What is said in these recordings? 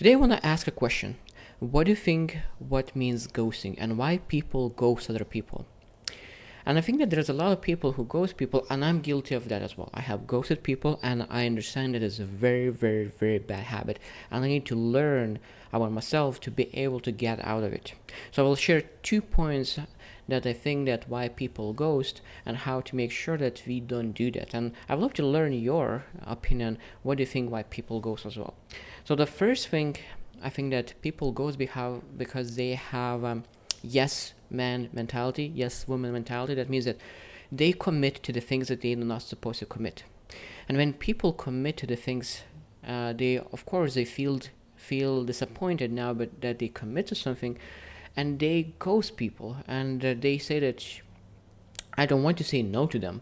Today I want to ask a question. What do you think what means ghosting and why people ghost other people? And I think that there's a lot of people who ghost people, and I'm guilty of that as well. I have ghosted people, and I understand that it's a very, very, very bad habit, and I need to learn about myself to be able to get out of it. So I will share 2 points that I think that why people ghost and how to make sure that we don't do that. And I'd love to learn your opinion. What do you think why people ghost as well? So the first thing I think that people ghost because they have yes man mentality, yes woman mentality. That means that they commit to the things that they're not supposed to commit. And when people commit to the things, they of course they feel disappointed now, but that they commit to something, and they ghost people, and they say that I don't want to say no to them,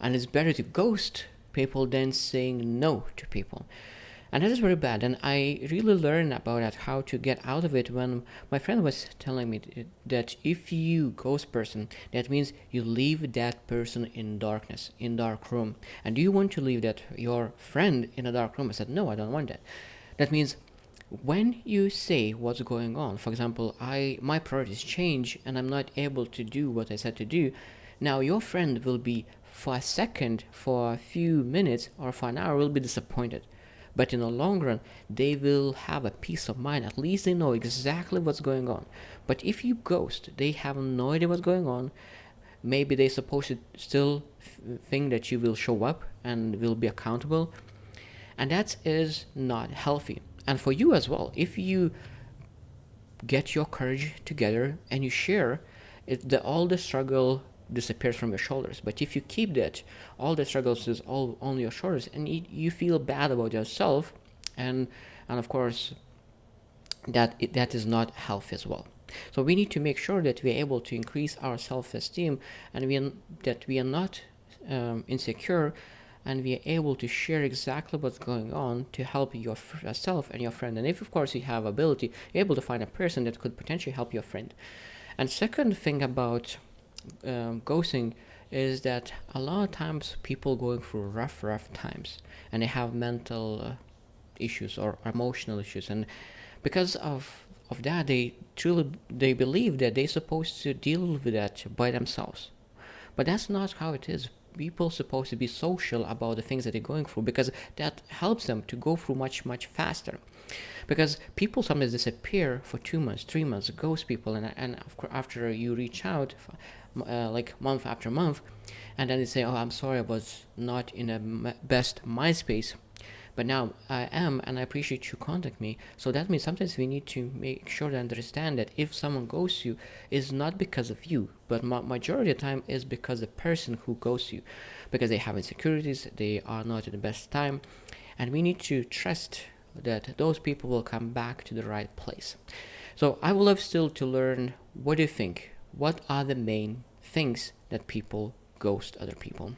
and it's better to ghost people than saying no to people. And that is very bad, and I really learned about that, how to get out of it, when my friend was telling me that if you ghost person, that means you leave that person in darkness, in dark room. And do you want to leave that your friend in a dark room? I said, no, I don't want that. That means when you say what's going on, for example, my priorities change and I'm not able to do what I said to do, now your friend will be, for a second, for a few minutes, or for an hour, will be disappointed. But in the long run, they will have a peace of mind. At least they know exactly what's going on. But if you ghost, they have no idea what's going on. Maybe they're supposed to still think that you will show up and will be accountable. And that is not healthy. And for you as well, if you get your courage together and you share, all the struggle disappears from your shoulders. But if you keep that, all the struggles is all on your shoulders, and you feel bad about yourself, and of course that is not healthy as well. So we need to make sure that we are able to increase our self-esteem, and that we are not insecure, and we are able to share exactly what's going on to help yourself and your friend. And if of course you have ability, you're able to find a person that could potentially help your friend. And second thing about ghosting is that a lot of times people going through rough times, and they have mental issues or emotional issues, and because of that, they believe that they're supposed to deal with that by themselves. But that's not how it is. People supposed to be social about the things that they're going through, because that helps them to go through much faster. Because people sometimes disappear for 2 months, 3 months, ghost people, and of course after you reach out, like month after month, and then they say, oh, I'm sorry, I was not in a best MySpace, but now I am, and I appreciate you contact me. So that means sometimes we need to make sure to understand that if someone ghosts you, is not because of you, but majority of the time is because the person who ghosts you, because they have insecurities, they are not in the best time, and we need to trust that those people will come back to the right place. So I would love still to learn, what do you think? What are the main things that people ghost other people?